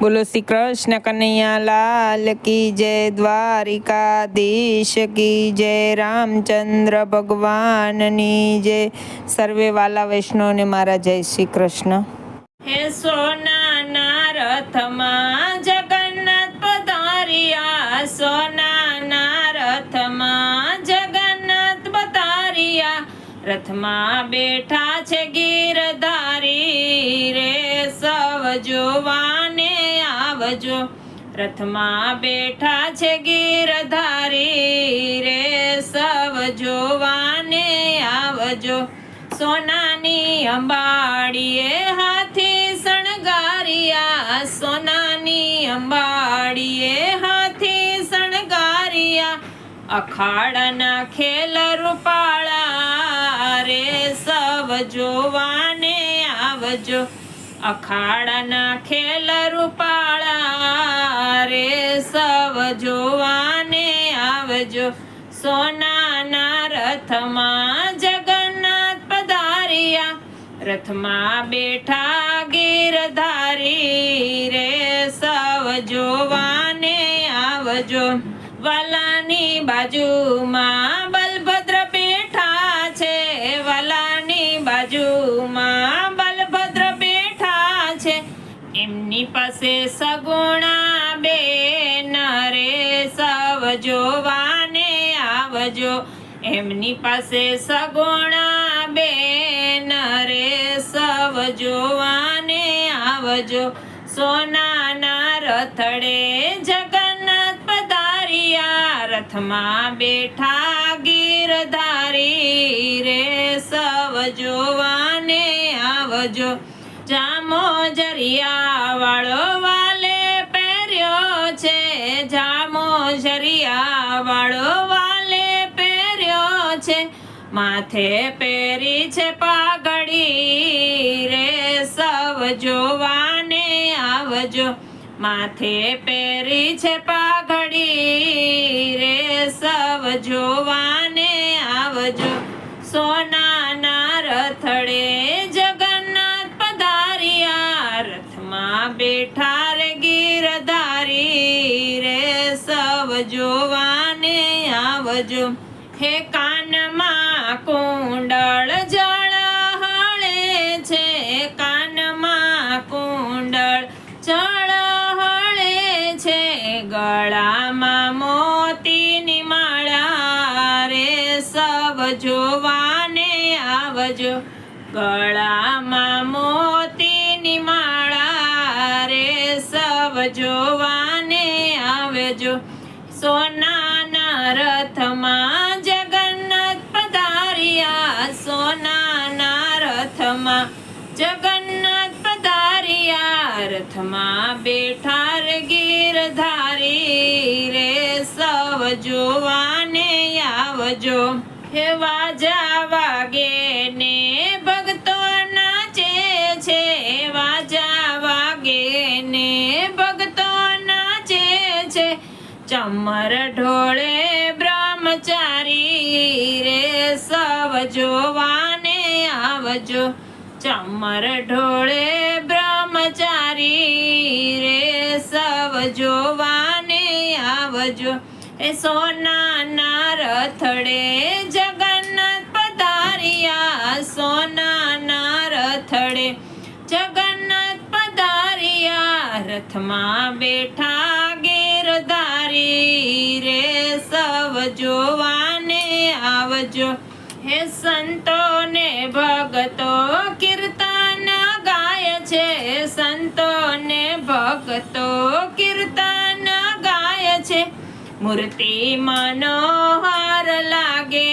બોલો શ્રી કૃષ્ણ કનૈયા લાલ કી જય, દ્વારિકાધીશ કી જય, રામચંદ્ર ભગવાનની જય। સર્વે વાલા વૈષ્ણવને મારા જય શ્રી કૃષ્ણ। હે સોનાના રથમાં જગન્નાથ પધાર્યા, સોનાના રથમાં જગન્નાથ પધાર્યા, રથમાં બેઠા છે ગીરધારી રે, સૌ જોવાને આવજો। રથમાં બેઠા છે ગીરધારી રે, સૌ જોવાને આવજો। સોનાની અંબાડીએ હાથી શણગારિયા, સોનાની અંબાડીએ હાથી શણગારિયા, અખાડાના ખેલ રૂપાળા રે, સૌ જોવાને આવજો। અખાડાના ખેલ રૂપાળા રે, સૌ જોવાને આવજો। સોનાના રથમાં જગન્નાથ પધાર્યા, રથમાં બેઠા ગીરધારી રે, સૌ જોવાને આવજો। વાલાની બાજુમાં બલભદ્ર બેઠા છે, વાલાની બાજુમાં બલભદ્ર બેઠા છે, એમની પાસે સગુણા બેન રે, સૌ જોવાને આવજો। એમની પાસે સગુણા બેન રે, સૌ જોવાને આવજો। સોનાના રથડે જગન્નાથ પધાર્યા, રથમાં બેઠા ગીરધારી રે, સૌ જોવાને આવજો। જામો જરિયા વાળો વાલે પહેર્યો છે, જામો જરિયા વાળો વાલે પહેર્યો છે, માથે પહેરી છે પાઘડી રે, સૌ જોવાને આવજો। માથે પહેરી છે પાઘડી રે, સૌ જોવાને આવજો। સોનાના રથડે જગન્નાથ પધાર્યા, રથમાં બેઠા રે ગીરધારી રે, સૌ જોવાને આવજો। હે કાનમાં કુંડળ ઝળહળે છે, કાનમાં કુંડળ ઝળહળે છે, ગળામાં મોતીની માળા રે, સૌ જોવાને આવજો। ગળામાં મોતીની માળા રે, સૌ જોવાને આવજો। સોનાના રથમાં જગન્નાથ પધાર્યા, સોનાના રથમાં જગન્નાથ પધાર્યા, રથમાં બેઠા રે ગીરધારી રે, સૌ જોવાને આવજો। હે વાજા વાગે ને ભક્તો નાચે છે, વાજા વાગે ને ભક્તો નાચે છે, ચમર ઢોળે બ્રહ્મચારી રે, સૌ જોવાને આવજો। ચમર ઢોળે બ્રહ્મચારી રે, સૌ જોવાને આવજો। એ સોનાના રથડે જગન્નાથ પધાર્યા, સોનાના રથડે જગન્નાથ પધાર્યા, રથમાં બેઠા ગીરધારી રે, સૌ જોવાને આવજો। હે સંતો ને ભગતો કીર્તન ગાય છે, સંતો ને ભગતો કીર્તન ગાય છે, મૂર્તિ મનોહર લાગે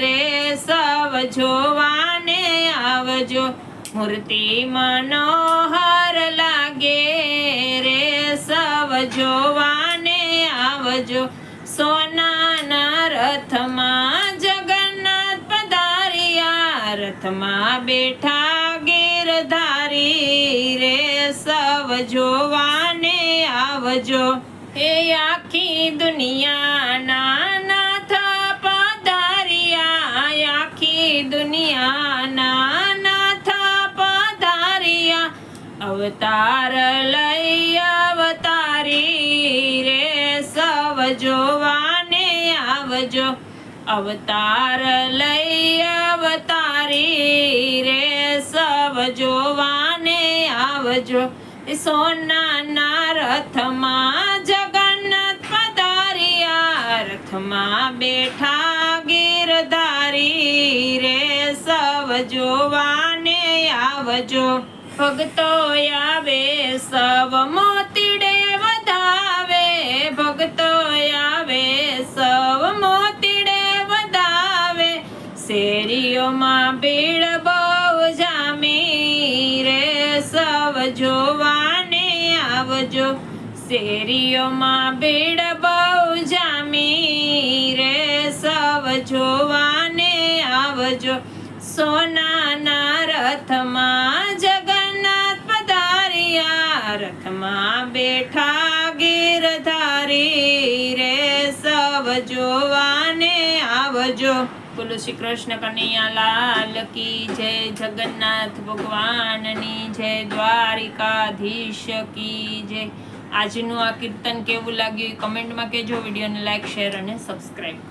રે, સૌ જોવાને આવજો। મૂર્તિ મનોહર લાગે રે, સૌ જોવાને આવજો। સોનાના રથમાં જગન્નાથ પધાર્યા, રથમાં બેઠા ગીરધારી રે, સૌ જોવાને આવજો। હે આખી દુનિયાના નાથ પધાર્યા, આખી દુનિયાના નાથ પધાર્યા, અવતાર લઈ અવતારી રે સવ જોવાને આવજો. અવતાર લઈ અવતારી રે સવ જોવાને આવજો. સોનાના રથમાં જગન્નાથ પધાર્યા, રથમાં બેઠા ગીરધારી રે સવ જોવાને આવજો. ભક્તો આવે સવ મોતીડે વધાવે, ભક્તો આવે સવ મોતીડે વધાવે. શેરીઓમાં ભીડ બહુ જામી રે સવ જોવાને આવજો. શેરીઓમાં ભીડ બહુ જામી રે સવ જોવાને આવજો. સોનાના રથમાં જગન્નાથ પધાર્યા, રથમાં બેઠા ગીરધારી રે સવ જોવાને આવજો. બોલો શ્રી કૃષ્ણ કનૈયા લાલ કી જય, જગન્નાથ ભગવાનની જય, દ્વારિકાધીશ કી જય. આજનું આ કીર્તન કેવું લાગ્યું કમેન્ટમાં કહેજો. વિડીયોને લાઈક, શેર અને સબસ્ક્રાઈબ.